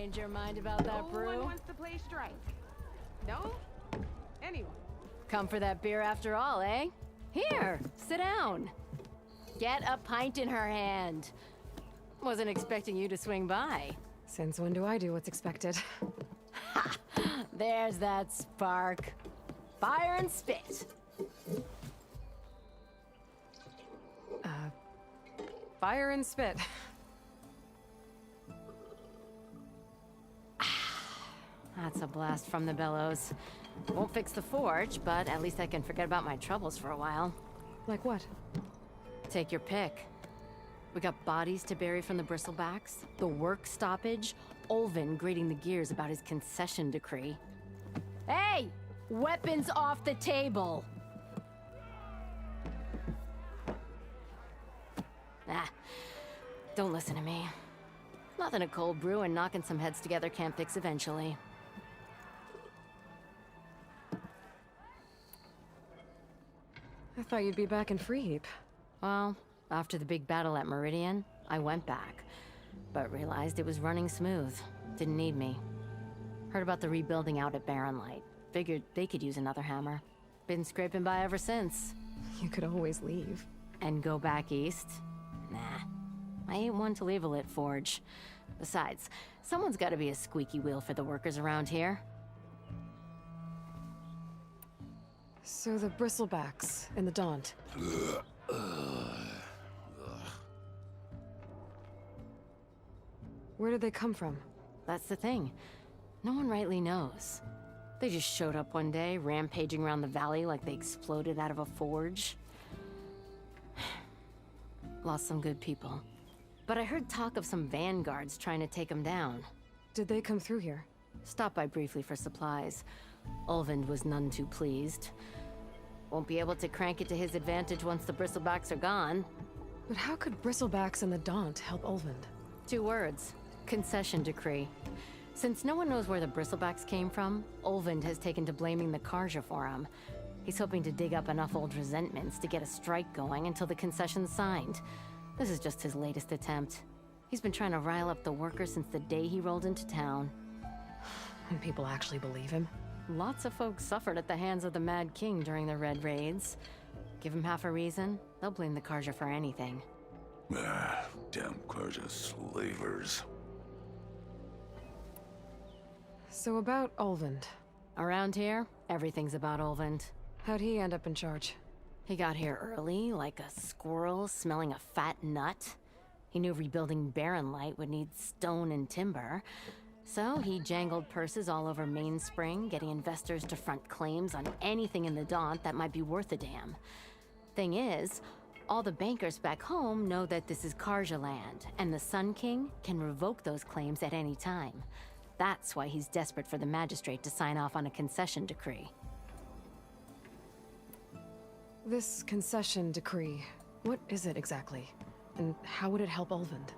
Change your mind about that brew? No one wants to play strike. No? Anyone? Come for that beer after all, eh? Here, sit down. Get a pint in her hand. Wasn't expecting you to swing by. Since when do I do what's expected? Ha! There's that spark. Fire and spit. Fire and spit. That's a blast from the bellows. Won't fix the forge, but at least I can forget about my troubles for a while. Like what? Take your pick. We got bodies to bury from the bristlebacks, the work stoppage, Ulvin grating the gears about his concession decree. Hey! Weapons off the table! Ah, don't listen to me. Nothing a cold brew and knocking some heads together can't fix eventually. I thought you'd be back in Freeheap. Well, after the big battle at Meridian, I went back, but realized it was running smooth. Didn't need me. Heard about the rebuilding out at Barren Light. Figured they could use another hammer. Been scraping by ever since. You could always leave. And go back east? Nah. I ain't one to leave a lit forge. Besides, someone's gotta be a squeaky wheel for the workers around here. So the bristlebacks and the Daunt. Where did they come from? That's the thing. No one rightly knows. They just showed up one day, rampaging around the valley like they exploded out of a forge. Lost some good people. But I heard talk of some vanguards trying to take them down. Did they come through here? Stopped by briefly for supplies. Ulvin was none too pleased. Won't be able to crank it to his advantage once the bristlebacks are gone. But how could bristlebacks and the Daunt help Ulvin? 2 words. Concession decree. Since no one knows where the bristlebacks came from, Ulvin has taken to blaming the Karja for him. He's hoping to dig up enough old resentments to get a strike going until the concession's signed. This is just his latest attempt. He's been trying to rile up the workers since the day he rolled into town. And people actually believe him? Lots of folks suffered at the hands of the Mad King during the Red Raids. Give him half a reason, they'll blame the Karja for anything. Ah, damn Karja slavers. So about Ulvin. Around here, everything's about Ulvin. How'd he end up in charge? He got here early, like a squirrel smelling a fat nut. He knew rebuilding Barren Light would need stone and timber. So he jangled purses all over Mainspring, getting investors to front claims on anything in the Daunt that might be worth a damn. Thing is, all the bankers back home know that this is Karja land, and the Sun King can revoke those claims at any time. That's why he's desperate for the magistrate to sign off on a concession decree. This concession decree, what is it exactly? And how would it help Ulvin?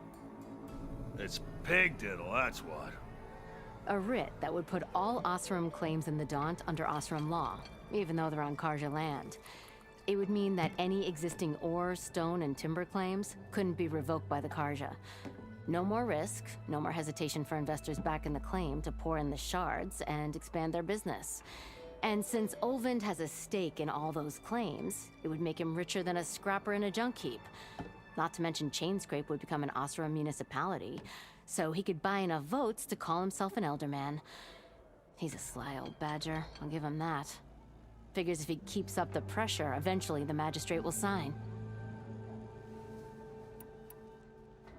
It's pig diddle, that's what. A writ that would put all Osram claims in the Daunt under Osram law, even though they're on Karja land. It would mean that any existing ore, stone, and timber claims couldn't be revoked by the Karja. No more risk, no more hesitation for investors back in the claim to pour in the shards and expand their business. And since Ulvin has a stake in all those claims, it would make him richer than a scrapper in a junk heap. Not to mention Chainscrape would become an Osram municipality, so he could buy enough votes to call himself an elderman. He's a sly old badger, I'll give him that. Figures if he keeps up the pressure, eventually the magistrate will sign.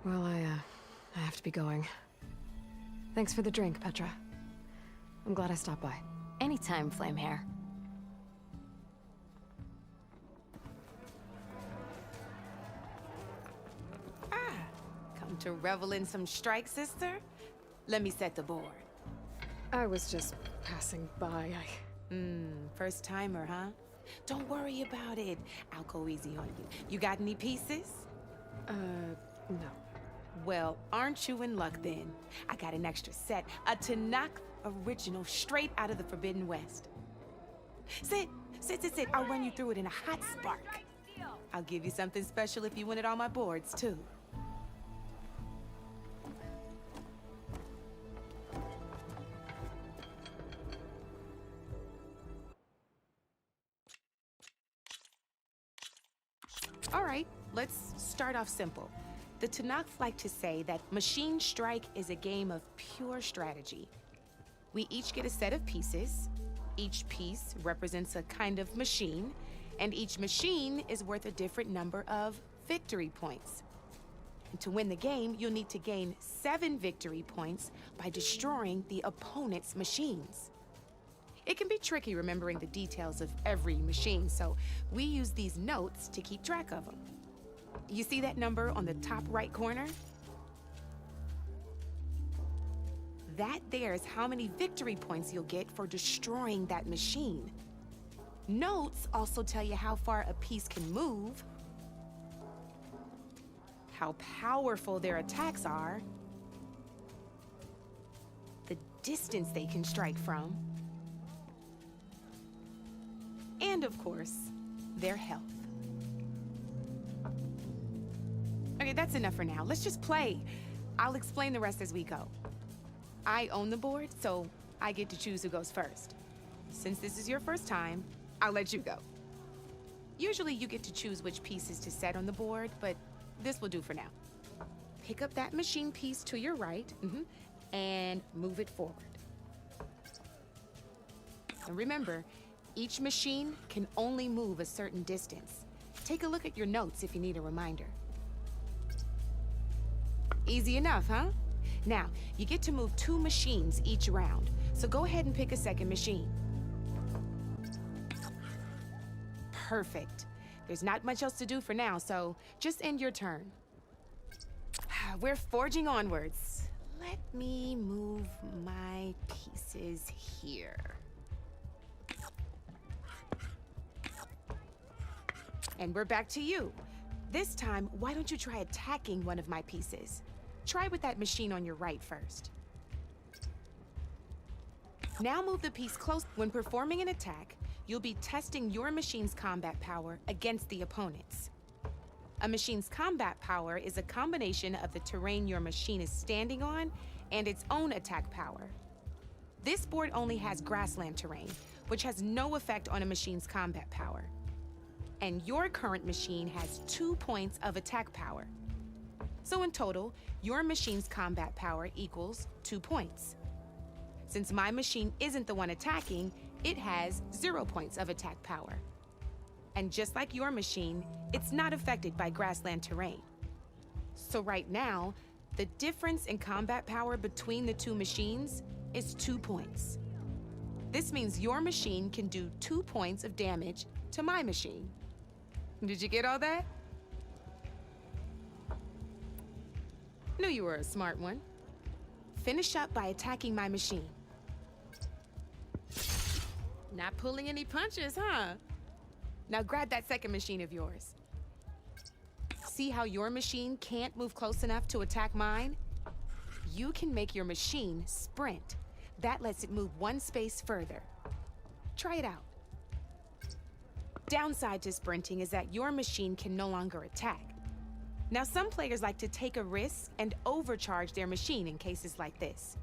Well, I have to be going. Thanks for the drink, Petra. I'm glad I stopped by. Anytime, Flamehair. Come to revel in some strike, sister? Let me set the board. I was just passing by. First timer, huh? Don't worry about it. I'll go easy on you. You got any pieces? No. Well, aren't you in luck then? I got an extra set, a Tanakh original straight out of the Forbidden West. Sit. I'll run you through it in a hot spark. I'll give you something special if you win it on my boards, too. All right, let's start off simple. The Tanakh like to say that Machine Strike is a game of pure strategy. We each get a set of pieces. Each piece represents a kind of machine, and each machine is worth a different number of victory points. And to win the game, you'll need to gain 7 victory points by destroying the opponent's machines. It can be tricky remembering the details of every machine, so we use these notes to keep track of them. You see that number on the top right corner? That there is how many victory points you'll get for destroying that machine. Notes also tell you how far a piece can move, how powerful their attacks are, the distance they can strike from, and of course, their health. Okay, that's enough for now. Let's just play. I'll explain the rest as we go. I own the board, so I get to choose who goes first. Since this is your first time, I'll let you go. Usually you get to choose which pieces to set on the board, but this will do for now. Pick up that machine piece to your right, and move it forward. And remember, each machine can only move a certain distance. Take a look at your notes if you need a reminder. Easy enough, huh? Now, you get to move 2 machines each round, so go ahead and pick a second machine. Perfect. There's not much else to do for now, so just end your turn. We're forging onwards. Let me move my pieces here. And we're back to you. This time, why don't you try attacking one of my pieces? Try with that machine on your right first. Now move the piece close. When performing an attack, you'll be testing your machine's combat power against the opponent's. A machine's combat power is a combination of the terrain your machine is standing on and its own attack power. This board only has grassland terrain, which has no effect on a machine's combat power. And your current machine has 2 points of attack power. So in total, your machine's combat power equals 2 points. Since my machine isn't the one attacking, it has 0 points of attack power. And just like your machine, it's not affected by grassland terrain. So right now, the difference in combat power between the 2 machines is 2 points. This means your machine can do 2 points of damage to my machine. Did you get all that? Knew you were a smart one. Finish up by attacking my machine. Not pulling any punches, huh? Now grab that second machine of yours. See how your machine can't move close enough to attack mine? You can make your machine sprint. That lets it move 1 space further. Try it out. Downside to sprinting is that your machine can no longer attack. Now, some players like to take a risk and overcharge their machine in cases like this.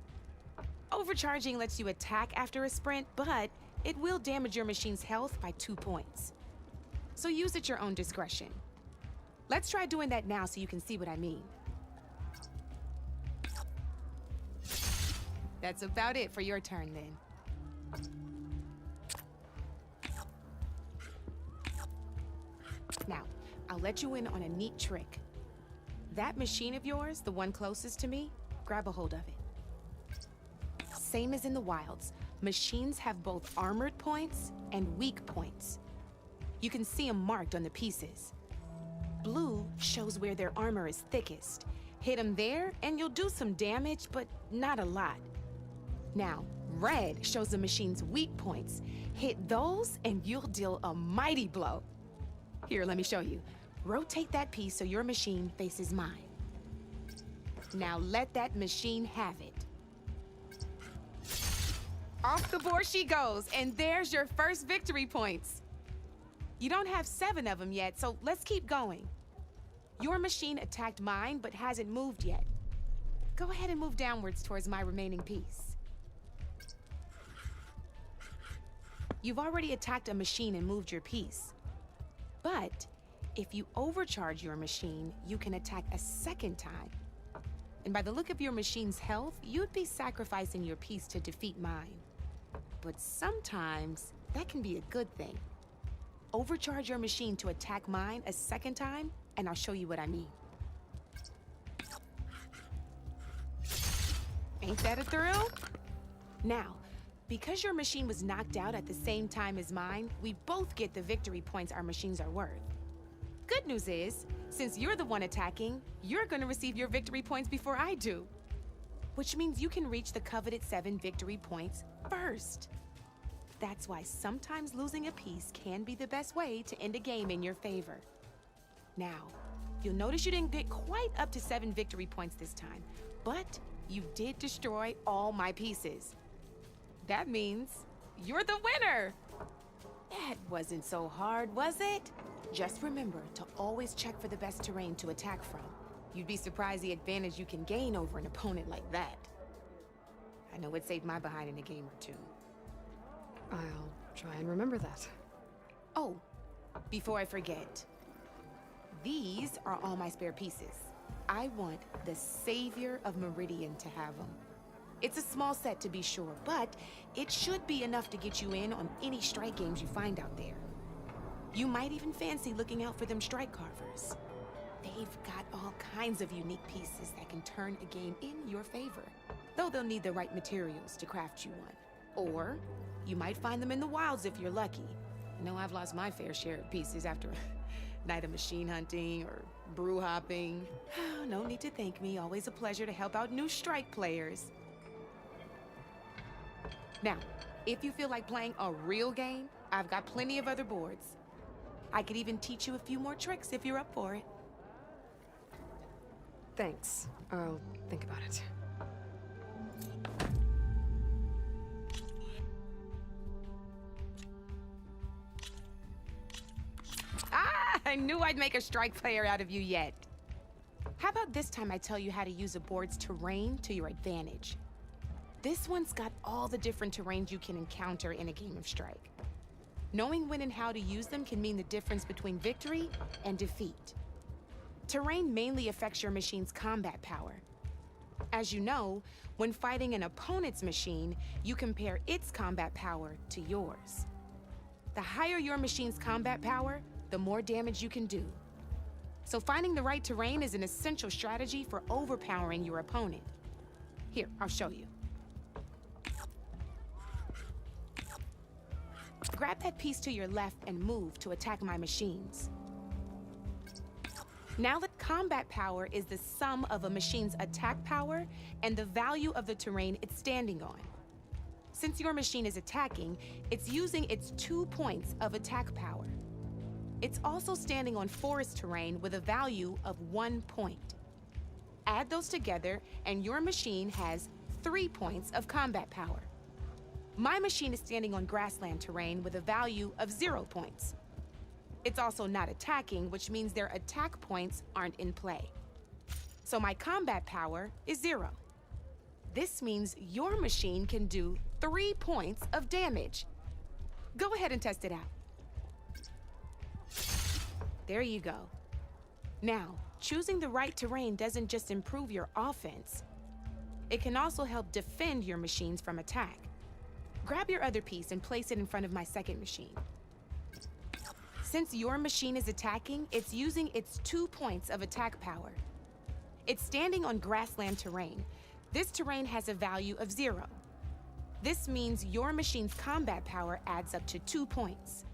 Overcharging lets you attack after a sprint, but it will damage your machine's health by 2 points. So use at your own discretion. Let's try doing that now so you can see what I mean. That's about it for your turn then. Now, I'll let you in on a neat trick. That machine of yours, the one closest to me, grab a hold of it. Same as in the wilds, machines have both armored points and weak points. You can see them marked on the pieces. Blue shows where their armor is thickest. Hit them there and you'll do some damage, but not a lot. Now, red shows the machine's weak points. Hit those and you'll deal a mighty blow. Here, let me show you. Rotate that piece so your machine faces mine. Now let that machine have it. Off the board she goes, and there's your first victory points. You don't have 7 of them yet, so let's keep going. Your machine attacked mine, but hasn't moved yet. Go ahead and move downwards towards my remaining piece. You've already attacked a machine and moved your piece. But If you overcharge your machine, you can attack a second time. And by the look of your machine's health, you'd be sacrificing your piece to defeat mine. But sometimes, that can be a good thing. Overcharge your machine to attack mine a second time, and I'll show you what I mean. Ain't that a thrill? Now, because your machine was knocked out at the same time as mine, we both get the victory points our machines are worth. Good news is, since you're the one attacking, you're gonna receive your victory points before I do. Which means you can reach the coveted 7 victory points first. That's why sometimes losing a piece can be the best way to end a game in your favor. Now, you'll notice you didn't get quite up to 7 victory points this time, but you did destroy all my pieces. That means you're the winner! That wasn't so hard, was it? Just remember to always check for the best terrain to attack from. You'd be surprised the advantage you can gain over an opponent like that. I know it saved my behind in a game or two. I'll try and remember that. Oh, before I forget, these are all my spare pieces. I want the Savior of Meridian to have them. It's a small set to be sure, but it should be enough to get you in on any strike games you find out there. You might even fancy looking out for them strike carvers. They've got all kinds of unique pieces that can turn a game in your favor, though they'll need the right materials to craft you one. Or you might find them in the wilds if you're lucky. I know I've lost my fair share of pieces after a night of machine hunting or brew hopping. No need to thank me. Always a pleasure to help out new strike players. Now, if you feel like playing a real game, I've got plenty of other boards. I could even teach you a few more tricks if you're up for it. Thanks. I'll think about it. I knew I'd make a strike player out of you yet. How about this time I tell you how to use a board's terrain to your advantage? This one's got all the different terrains you can encounter in a game of Strike. Knowing when and how to use them can mean the difference between victory and defeat. Terrain mainly affects your machine's combat power. As you know, when fighting an opponent's machine, you compare its combat power to yours. The higher your machine's combat power, the more damage you can do. So finding the right terrain is an essential strategy for overpowering your opponent. Here, I'll show you. Grab that piece to your left and move to attack my machines. Now the combat power is the sum of a machine's attack power and the value of the terrain it's standing on. Since your machine is attacking, it's using its 2 points of attack power. It's also standing on forest terrain with a value of 1 point. Add those together and your machine has 3 points of combat power. My machine is standing on grassland terrain with a value of 0 points. It's also not attacking, which means their attack points aren't in play. So my combat power is 0. This means your machine can do 3 points of damage. Go ahead and test it out. There you go. Now, choosing the right terrain doesn't just improve your offense. It can also help defend your machines from attack. Grab your other piece and place it in front of my second machine. Since your machine is attacking, it's using its 2 points of attack power. It's standing on grassland terrain. This terrain has a value of 0. This means your machine's combat power adds up to 2 points.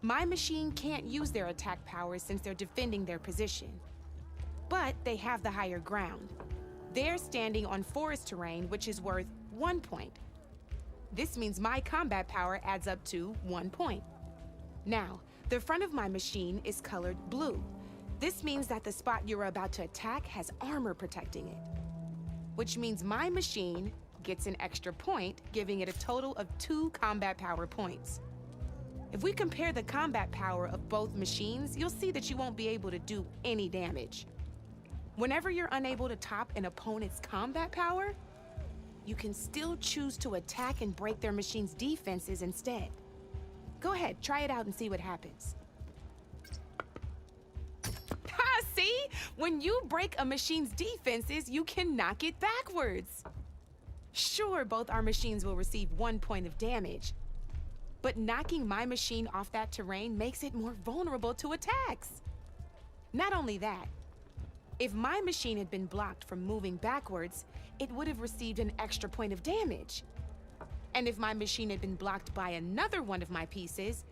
My machine can't use their attack power since they're defending their position. But they have the higher ground. They're standing on forest terrain, which is worth 1 point. This means my combat power adds up to 1 point. Now, the front of my machine is colored blue. This means that the spot you're about to attack has armor protecting it. Which means my machine gets an extra point, giving it a total of 2 combat power points. If we compare the combat power of both machines, you'll see that you won't be able to do any damage. Whenever you're unable to top an opponent's combat power, you can still choose to attack and break their machine's defenses instead. Go ahead, try it out and see what happens. See? When you break a machine's defenses, you can knock it backwards. Sure, both our machines will receive 1 point of damage, but knocking my machine off that terrain makes it more vulnerable to attacks. Not only that, if my machine had been blocked from moving backwards, it would have received an extra point of damage. And if my machine had been blocked by another one of my pieces,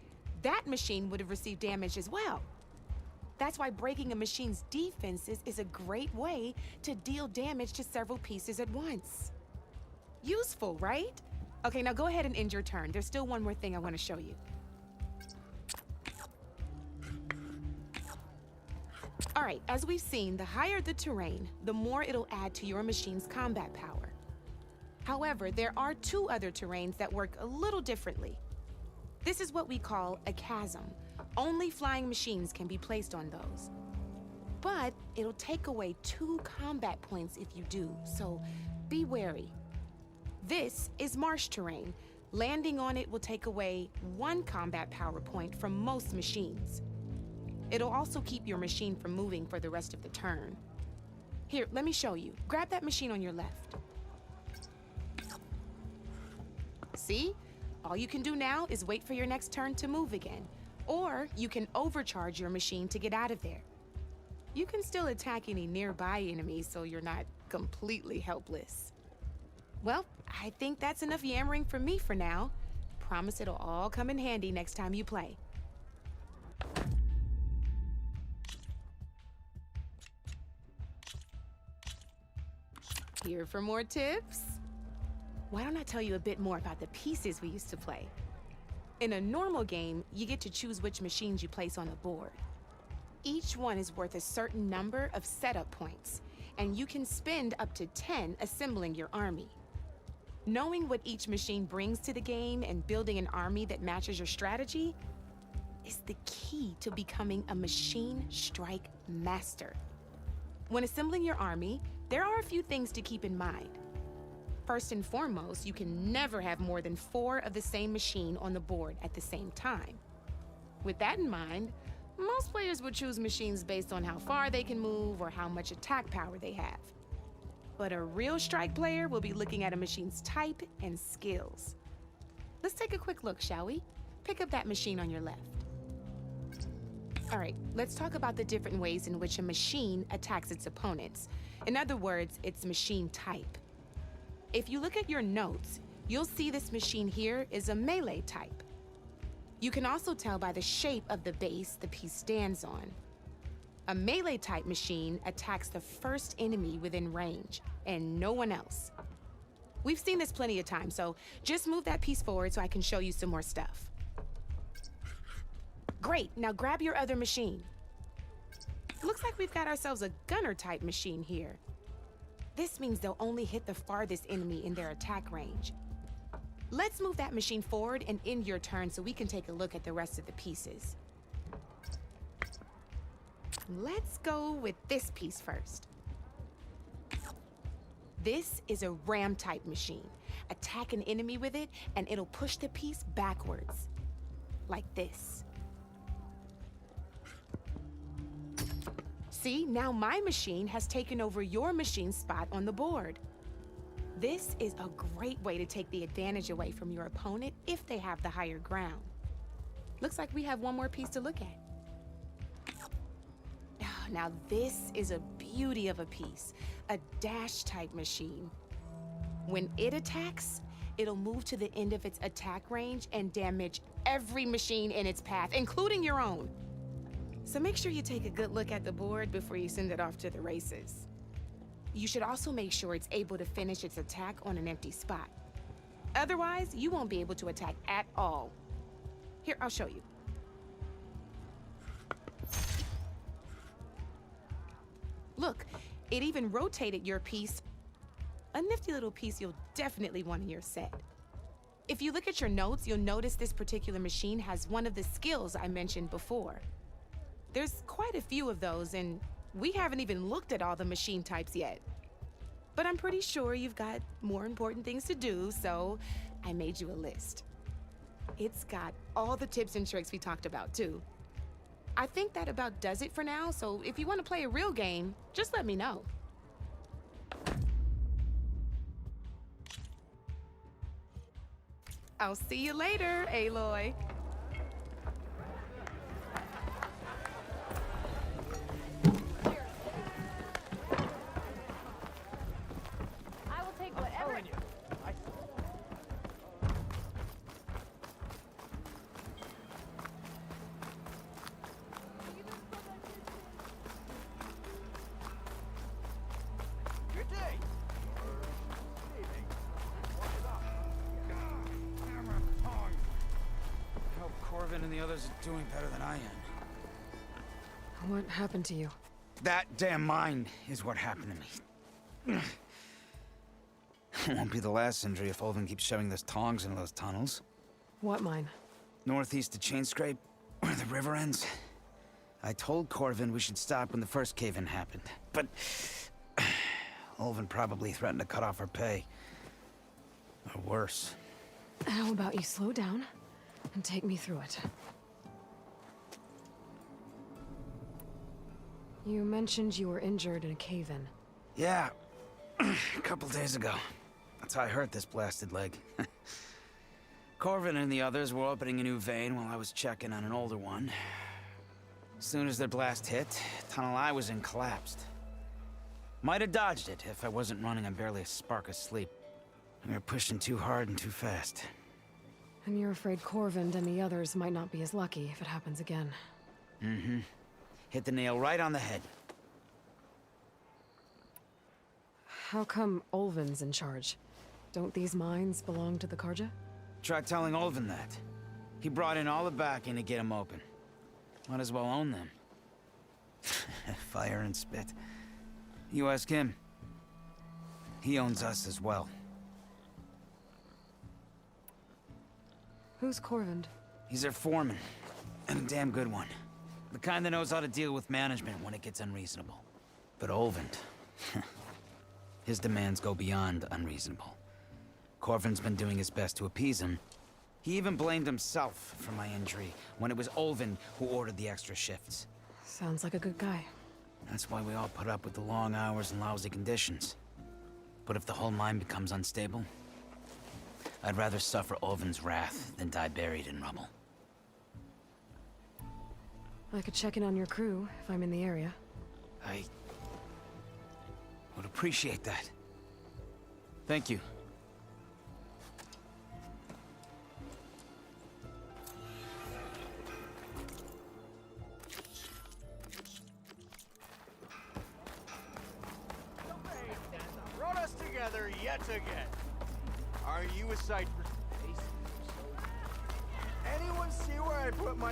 that machine would have received damage as well. That's why breaking a machine's defenses is a great way to deal damage to several pieces at once. Useful, right? Okay, now go ahead and end your turn. There's still one more thing I want to show you. All right, as we've seen, the higher the terrain, the more it'll add to your machine's combat power. However, there are 2 other terrains that work a little differently. This is what we call a chasm. Only flying machines can be placed on those. But it'll take away 2 combat points if you do, so be wary. This is marsh terrain. Landing on it will take away 1 combat power point from most machines. It'll also keep your machine from moving for the rest of the turn. Here, let me show you. Grab that machine on your left. See? All you can do now is wait for your next turn to move again. Or you can overcharge your machine to get out of there. You can still attack any nearby enemies so you're not completely helpless. Well, I think that's enough yammering from me for now. Promise it'll all come in handy next time you play. Here for more tips? Why don't I tell you a bit more about the pieces we used to play? In a normal game, you get to choose which machines you place on the board. Each one is worth a certain number of setup points, and you can spend up to 10 assembling your army. Knowing what each machine brings to the game and building an army that matches your strategy is the key to becoming a machine strike master. When assembling your army, there are a few things to keep in mind. First and foremost, you can never have more than 4 of the same machine on the board at the same time. With that in mind, most players would choose machines based on how far they can move or how much attack power they have. But a real strike player will be looking at a machine's type and skills. Let's take a quick look, shall we? Pick up that machine on your left. All right, let's talk about the different ways in which a machine attacks its opponents. In other words, its machine type. If you look at your notes, you'll see this machine here is a melee type. You can also tell by the shape of the base the piece stands on. A melee type machine attacks the first enemy within range, and no one else. We've seen this plenty of times, so just move that piece forward so I can show you some more stuff. Great, now grab your other machine. Looks like we've got ourselves a gunner type machine here. This means they'll only hit the farthest enemy in their attack range. Let's move that machine forward and end your turn so we can take a look at the rest of the pieces. Let's go with this piece first. This is a ram type machine. Attack an enemy with it and it'll push the piece backwards. Like this. See, now my machine has taken over your machine's spot on the board. This is a great way to take the advantage away from your opponent if they have the higher ground. Looks like we have one more piece to look at. Now this is a beauty of a piece, a dash type machine. When it attacks, it'll move to the end of its attack range and damage every machine in its path, including your own. So make sure you take a good look at the board before you send it off to the races. You should also make sure it's able to finish its attack on an empty spot. Otherwise, you won't be able to attack at all. Here, I'll show you. Look, it even rotated your piece. A nifty little piece you'll definitely want in your set. If you look at your notes, you'll notice this particular machine has one of the skills I mentioned before. There's quite a few of those, and we haven't even looked at all the machine types yet. But I'm pretty sure you've got more important things to do, so I made you a list. It's got all the tips and tricks we talked about, too. I think that about does it for now, so if you want to play a real game, just let me know. I'll see you later, Aloy. I will take whatever. Good day. Good evening. Hammer, tongs. I hope Corvin and the others are doing better than I am. What happened to you? That damn mine is what happened to me. It won't be the last injury if Olvin keeps shoving those tongs into those tunnels. What mine? Northeast of Chainscrape, where the river ends. I told Corvin we should stop when the first cave-in happened, but Olvin probably threatened to cut off our pay. Or worse. How about you slow down and take me through it? You mentioned you were injured in a cave-in. Yeah, a couple days ago. That's how I hurt this blasted leg. Corvin and the others were opening a new vein while I was checking on an older one. As soon as their blast hit, the tunnel I was in collapsed. Might have dodged it if I wasn't running on barely a spark of sleep. We were pushing too hard and too fast. And you're afraid Corvin and the others might not be as lucky if it happens again. Mm-hmm. Hit the nail right on the head. How come Olvin's in charge? Don't these mines belong to the Karja? Try telling Olvin that. He brought in all the backing to get them open. Might as well own them. Fire and spit. You ask him. He owns us as well. Who's Corvin? He's their foreman. And a damn good one. The kind that knows how to deal with management when it gets unreasonable. But Olvin... his demands go beyond unreasonable. Corvin's been doing his best to appease him. He even blamed himself for my injury when it was Olvin who ordered the extra shifts. Sounds like a good guy. That's why we all put up with the long hours and lousy conditions. But if the whole mine becomes unstable, I'd rather suffer Olvin's wrath than die buried in rubble. I could check in on your crew if I'm in the area. I would appreciate that. Thank you. Brought us together yet again. Are you a sight for taste? Anyone see where I put my...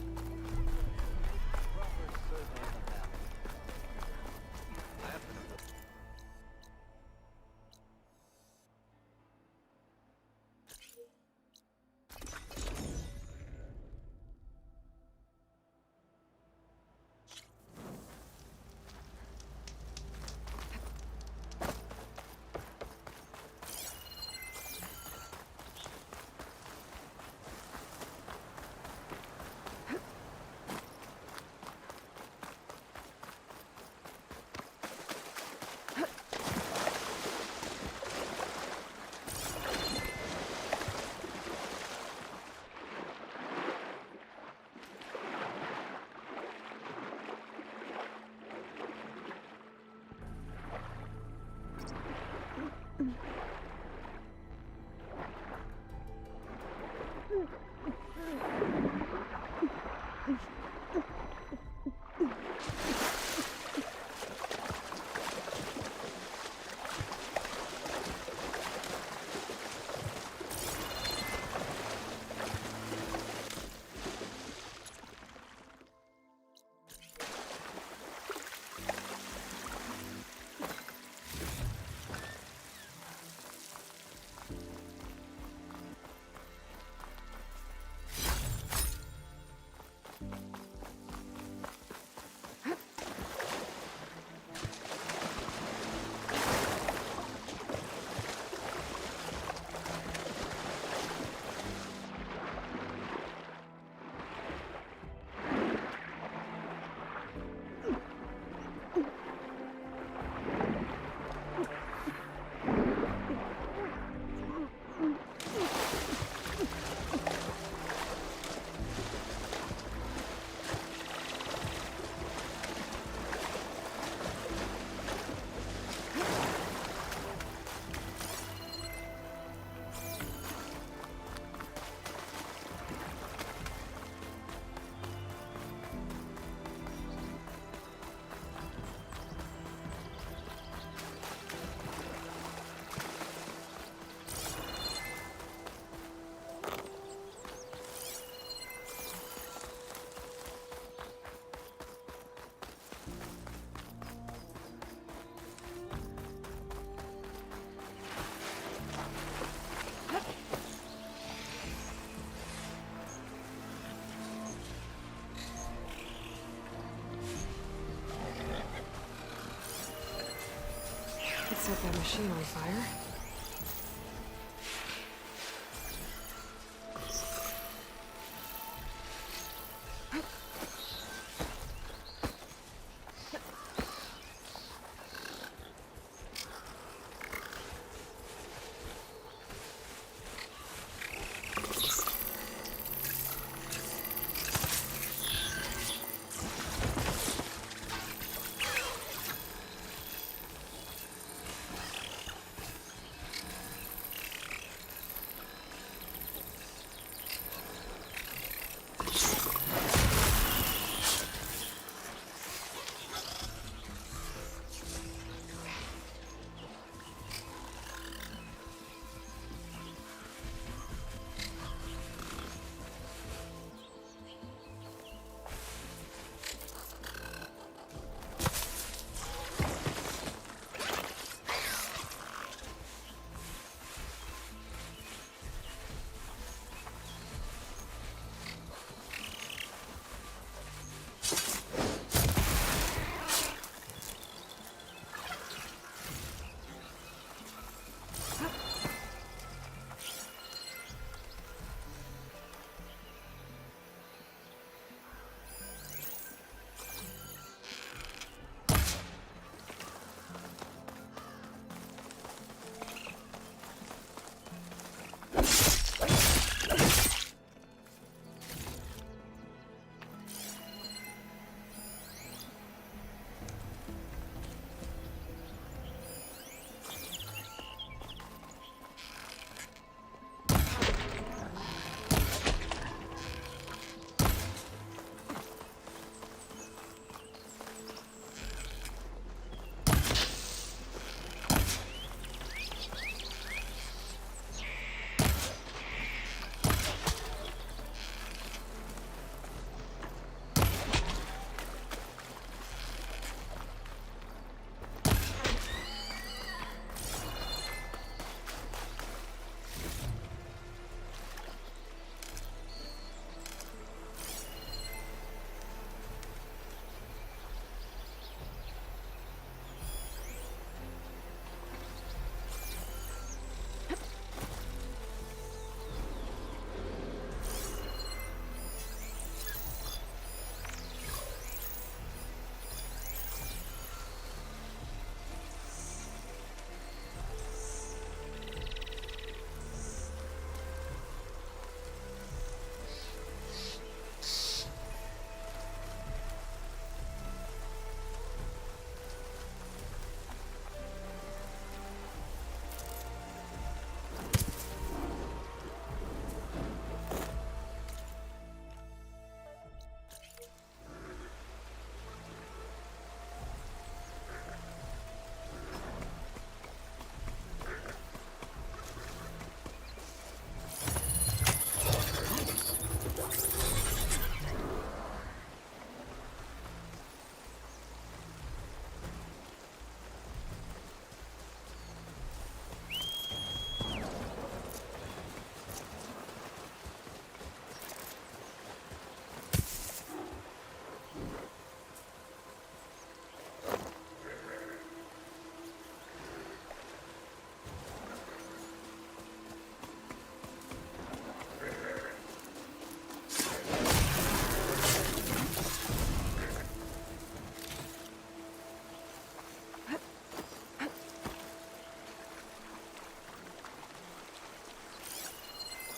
set that machine on fire.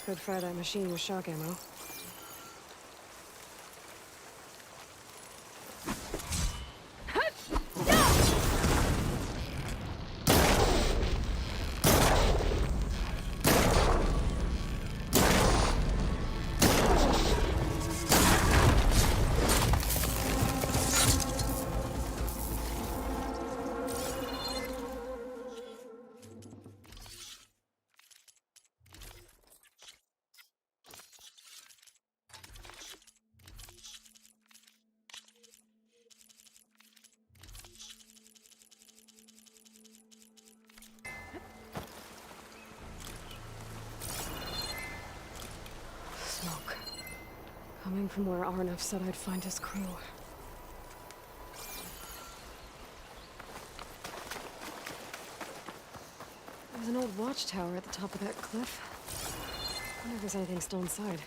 Could fire that machine with shock ammo. Smoke. Coming from where Arnav said I'd find his crew. an old watchtower at the top of that cliff. I wonder if there's anything still inside.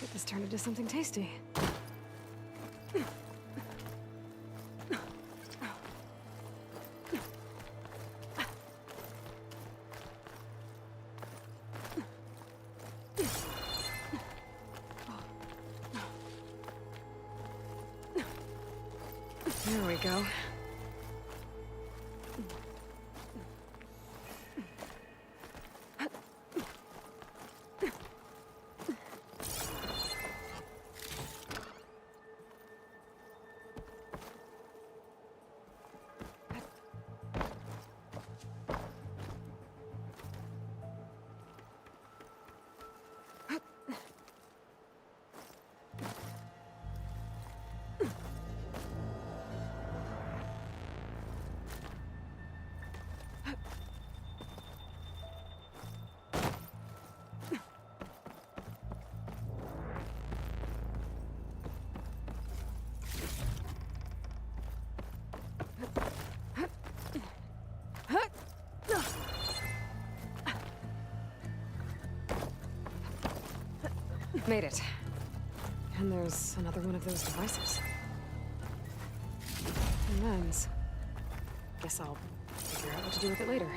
Get this turned into something tasty. There we go. Made it. And there's another one of those devices. A lens. Guess I'll figure out what to do with it later.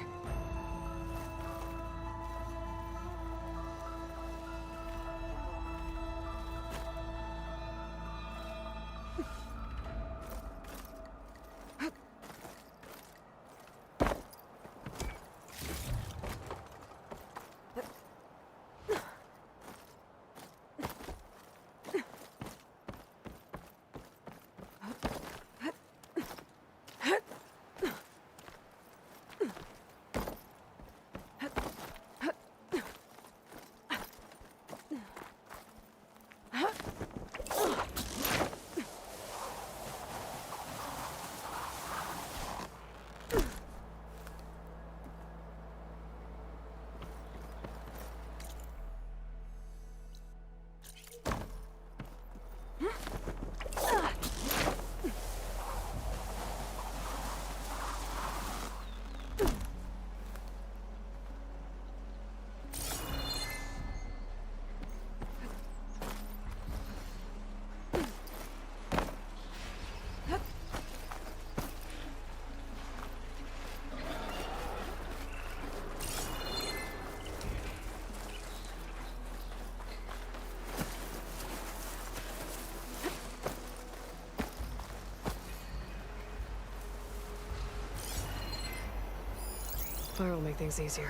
Fire will make things easier.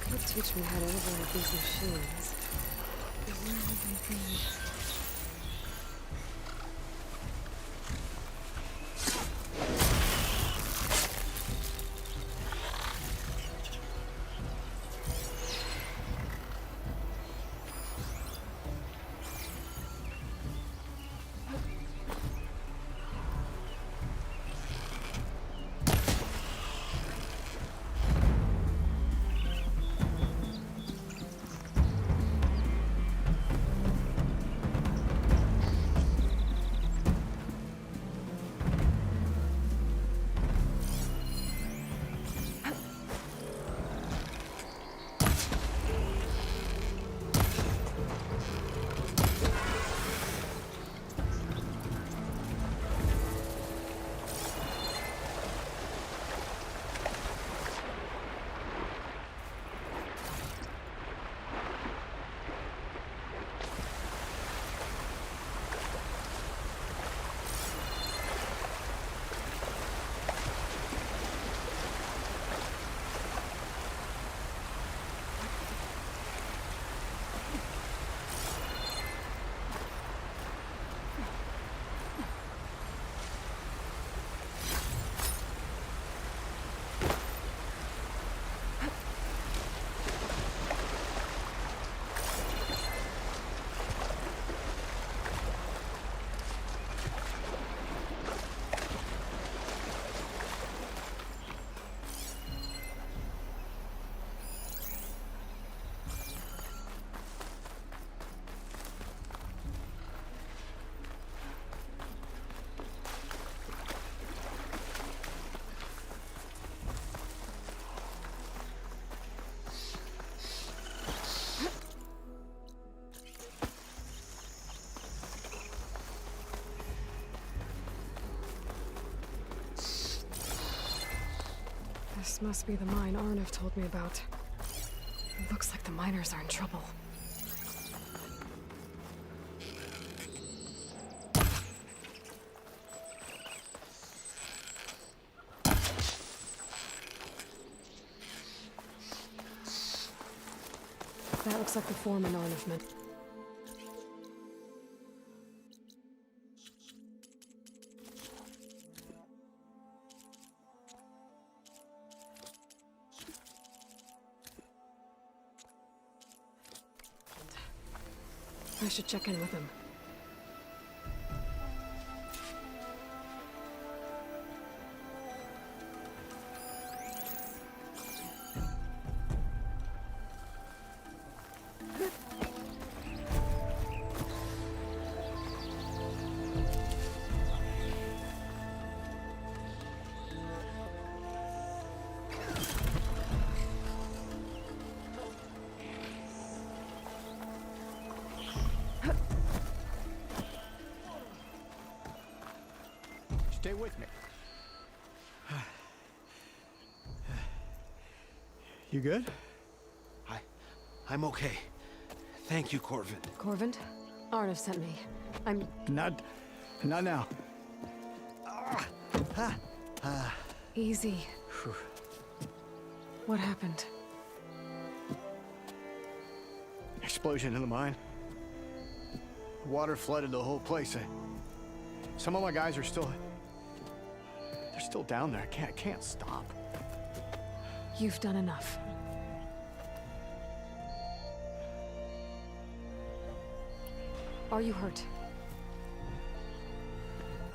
Could teach me how to override these machines. Where would they be? This must be the mine Arnav told me about. It looks like the miners are in trouble. That looks like the foreman Arnav meant. I should check in with him. Stay with me. You good? I'm okay. Thank you, Corvin. Corvin? Arnav sent me. I'm... Not now. Easy. What happened? Explosion in the mine. Water flooded the whole place. Some of my guys are still... They're still down there. I can't stop. You've done enough. Are you hurt?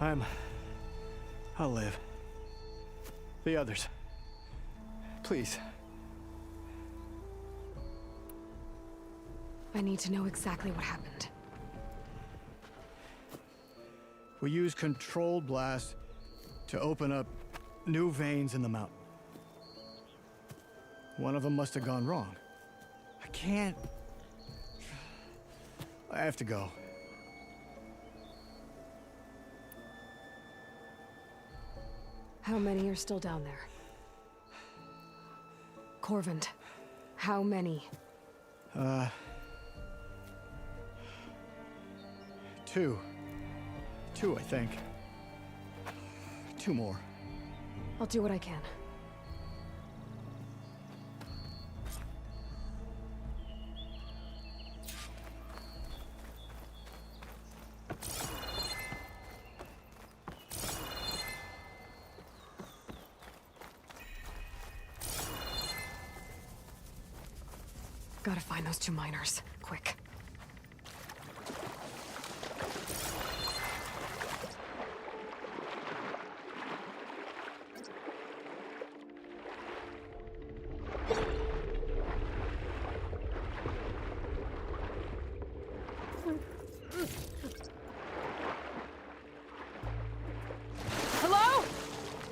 I'll live. The others. Please. I need to know exactly what happened. We used controlled blast to open up new veins in the mountain. One of them must have gone wrong. I have to go. How many are still down there? Corvin, how many? Two, I think. Two more. I'll do what I can. Gotta find those two miners, quick. Hello?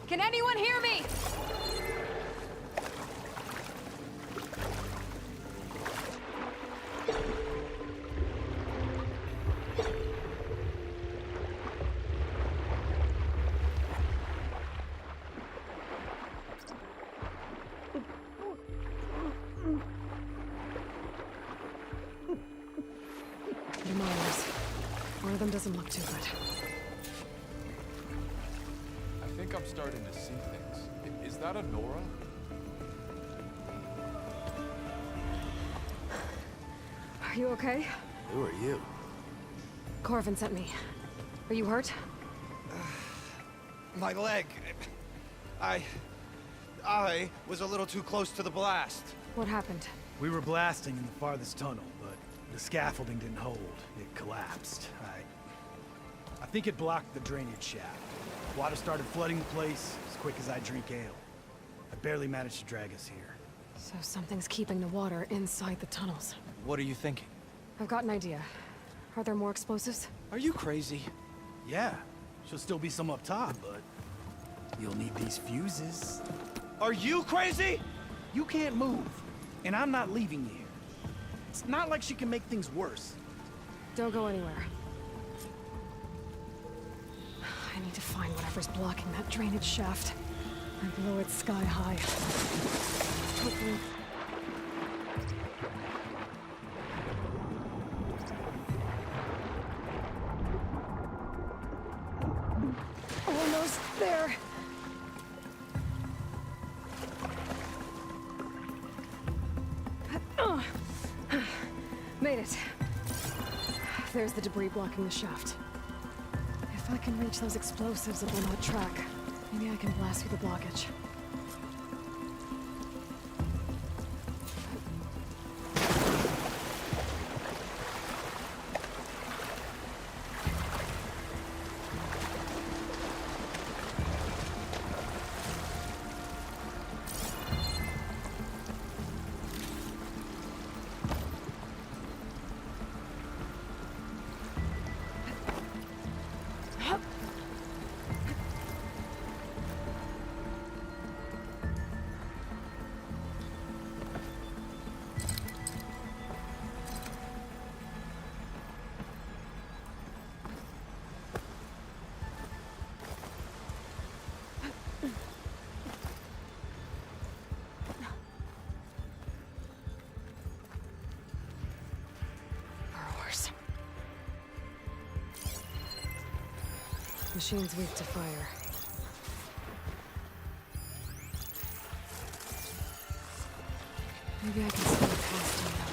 Can anyone hear me? The miners. One of them doesn't look too good. I think I'm starting to see things. Is that a Nora? Are you okay? Who are you? Corvin sent me. Are you hurt? My leg. I was a little too close to the blast. What happened? We were blasting in the farthest tunnel, but the scaffolding didn't hold. It collapsed. I think it blocked the drainage shaft. Water started flooding the place as quick as I drink ale. I barely managed to drag us here. So something's keeping the water inside the tunnels. What are you thinking? I've got an idea. Are there more explosives? Are you crazy? Yeah, should still be some up top, but you'll need these fuses. Are you crazy? You can't move, and I'm not leaving you here. It's not like she can make things worse. Don't go anywhere. I need to find whatever's blocking that drainage shaft. I blow it sky high. Hopefully. Almost there. Made it. There's the debris blocking the shaft. If I can reach those explosives up on that track, maybe I can blast through the blockage. Machine's weak to fire. Maybe I can slip past him now.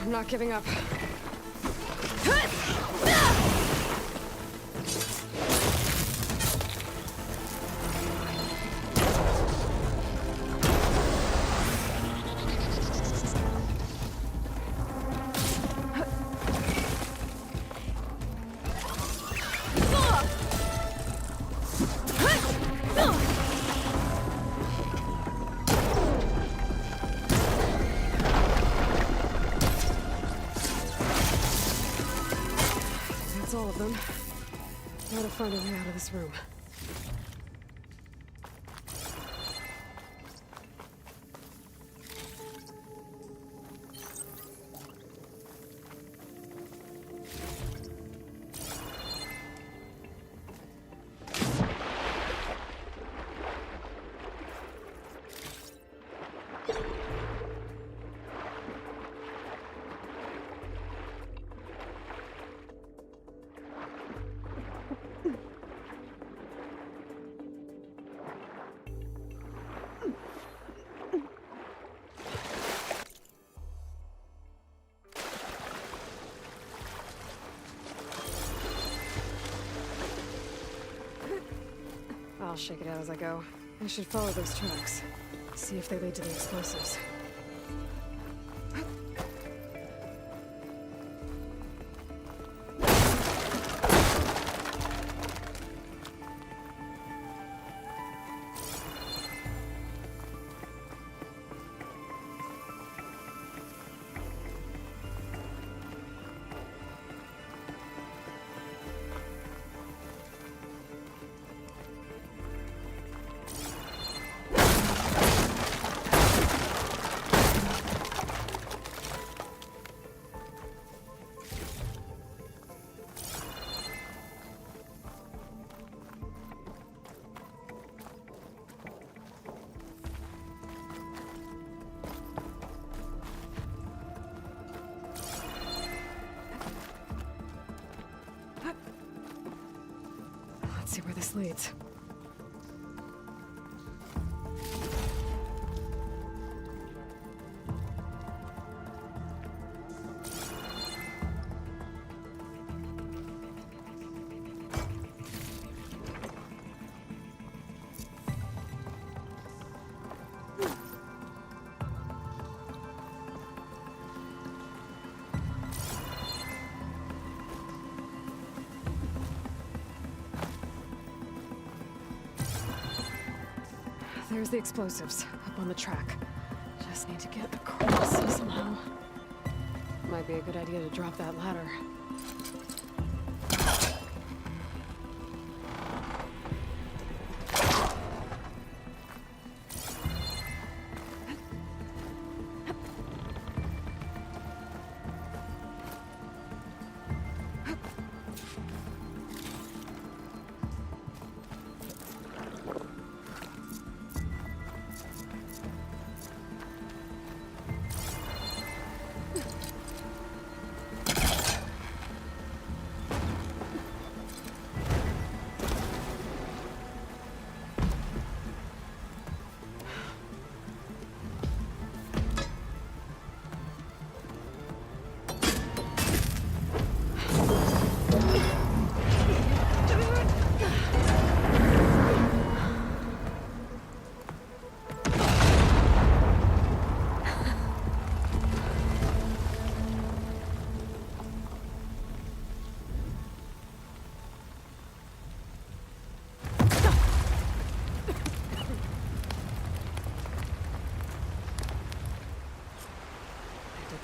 Not giving up. All of them. Gotta find a way out of this room. I'll shake it out as I go. I should follow those tracks. See if they lead to the explosives. Let's see where this leads. There's the explosives, up on the track. Just need to get across somehow. Might be a good idea to drop that ladder.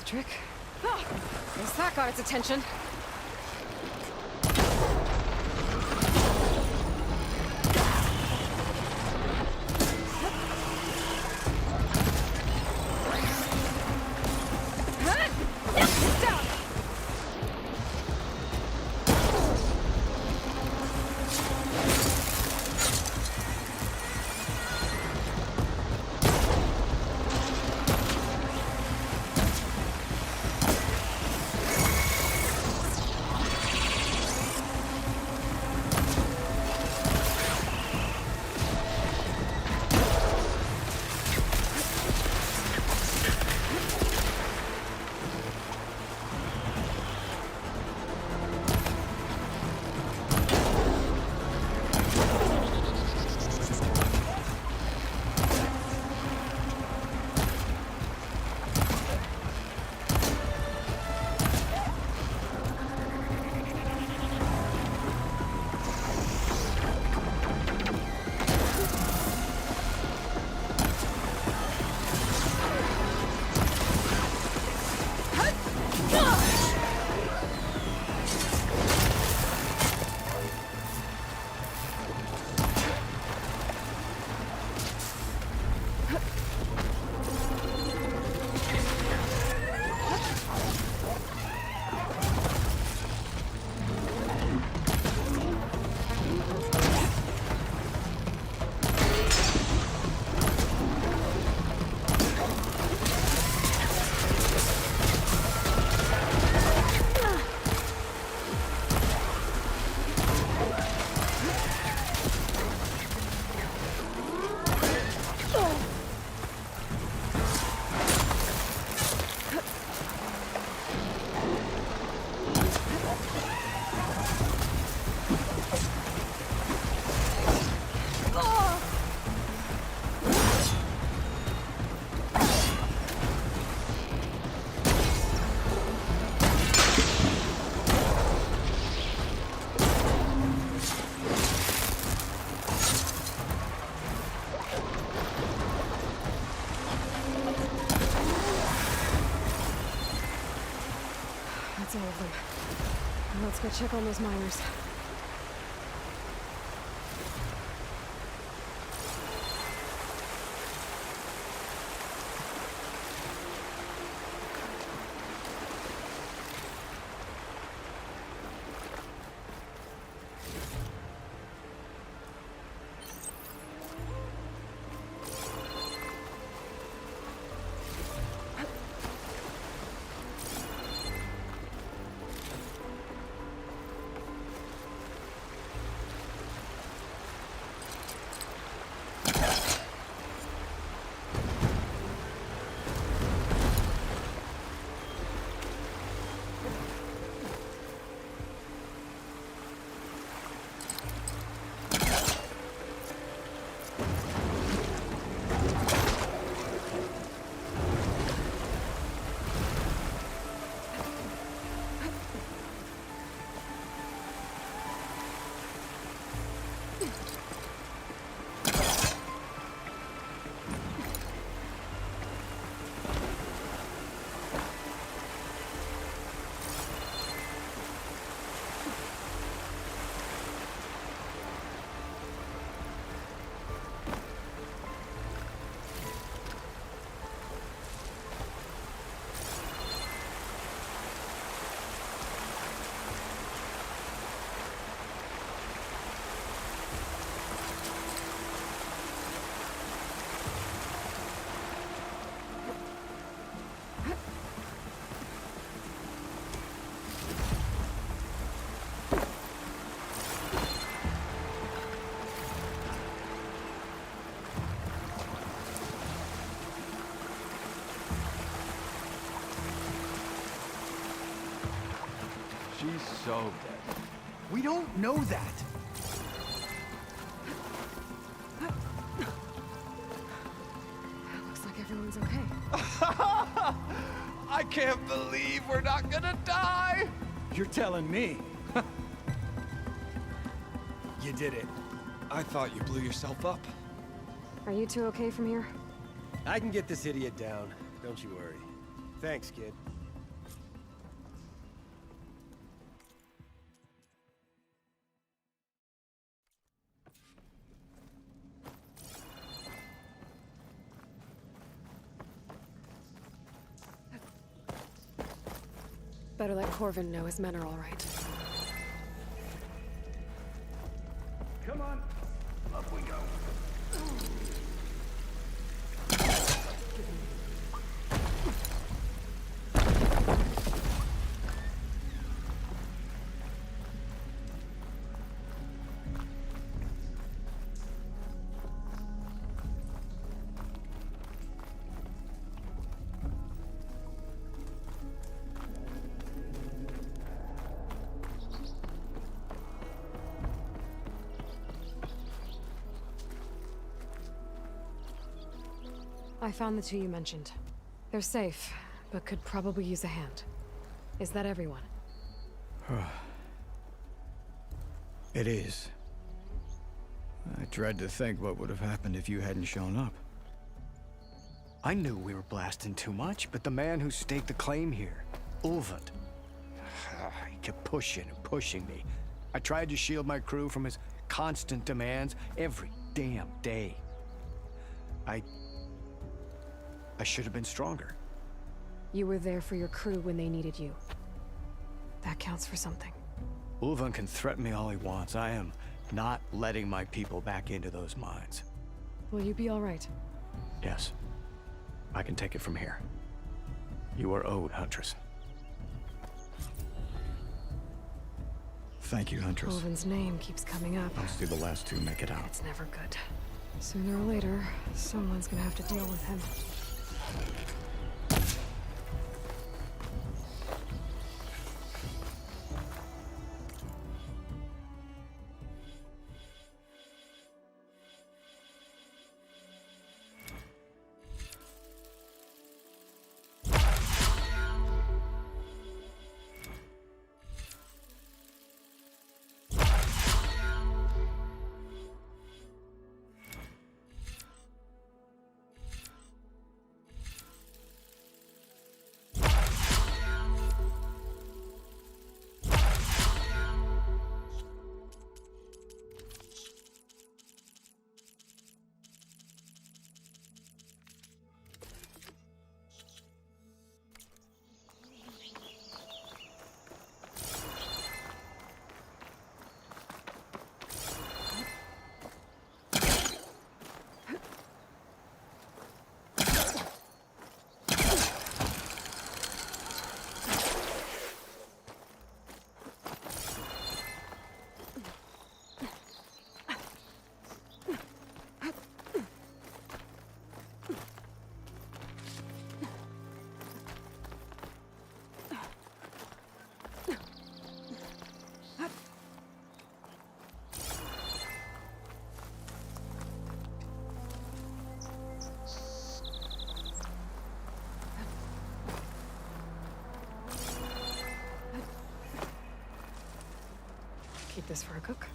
Trick. Ah, guess that got its attention. Down. That's all of them. Now let's go check on those miners. so dead. We don't know that. Looks like everyone's okay. I can't believe we're not gonna die! You're telling me. You did it. I thought you blew yourself up. Are you two okay from here? I can get this idiot down. Don't you worry. Thanks, kid. Better let Corvin know his men are all right. Come on. Up we go. I found the two you mentioned. They're safe, but could probably use a hand. Is that everyone? It is. I dread to think what would have happened if you hadn't shown up. I knew we were blasting too much, but the man who staked the claim here, Ulvund, he kept pushing and pushing me. I tried to shield my crew from his constant demands every damn day. I should have been stronger. You were there for your crew when they needed you. That counts for something. Ulvund can threaten me all he wants. I am not letting my people back into those mines. Will you be all right? Yes. I can take it from here. You are owed, Huntress. Thank you, Huntress. Ulvund's name keeps coming up. I'll see the last two make it out. It's never good. Sooner or later, someone's gonna have to deal with him. Keep this for a cook.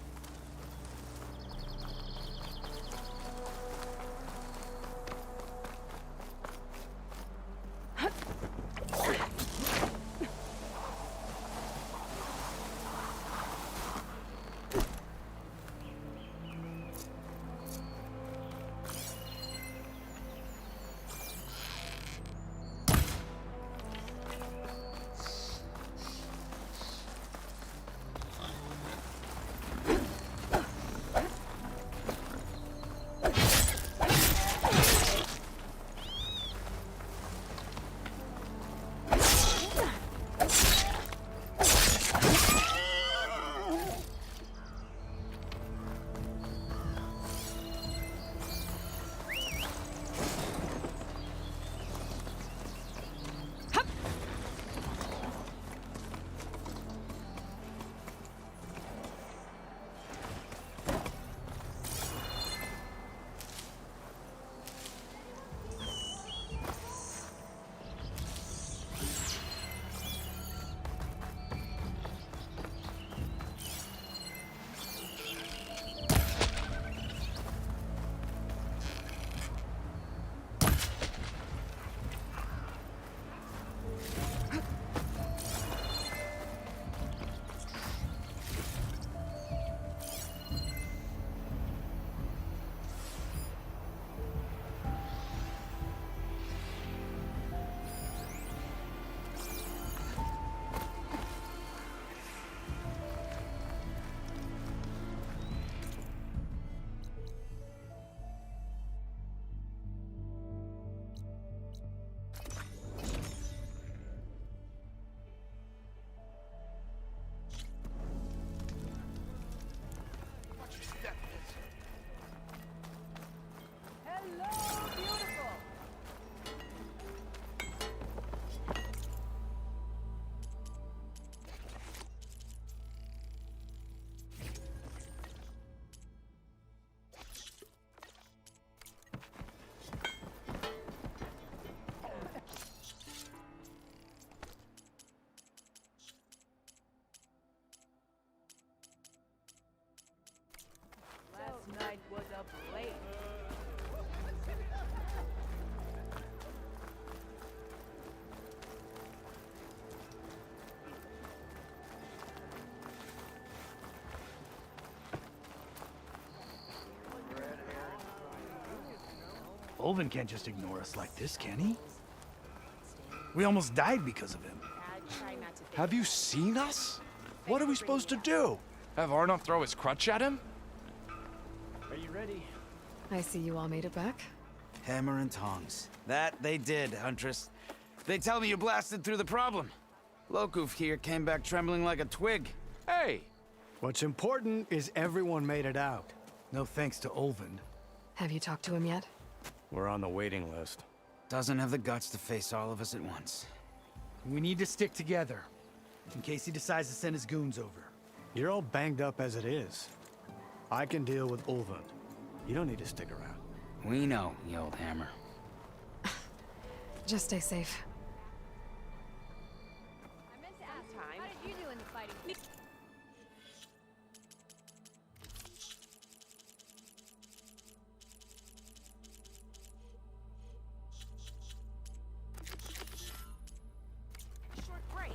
Ulvin can't just ignore us like this, can he? We almost died because of him. Have you seen us? What are we supposed to do? Have Arnott throw his crutch at him? Are you ready? I see you all made it back. Hammer and tongs. That they did, Huntress. They tell me you blasted through the problem. Lokuf here came back trembling like a twig. Hey! What's important is everyone made it out. No thanks to Ulvin. Have you talked to him yet? We're on the waiting list. Doesn't have the guts to face all of us at once. We need to stick together, in case he decides to send his goons over. You're all banged up as it is. I can deal with Ulvin. You don't need to stick around. We know, you old hammer. Just stay safe. I meant to ask, how did you do in the fighting? Short break.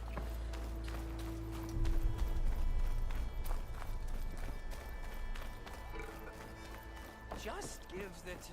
Just gives it to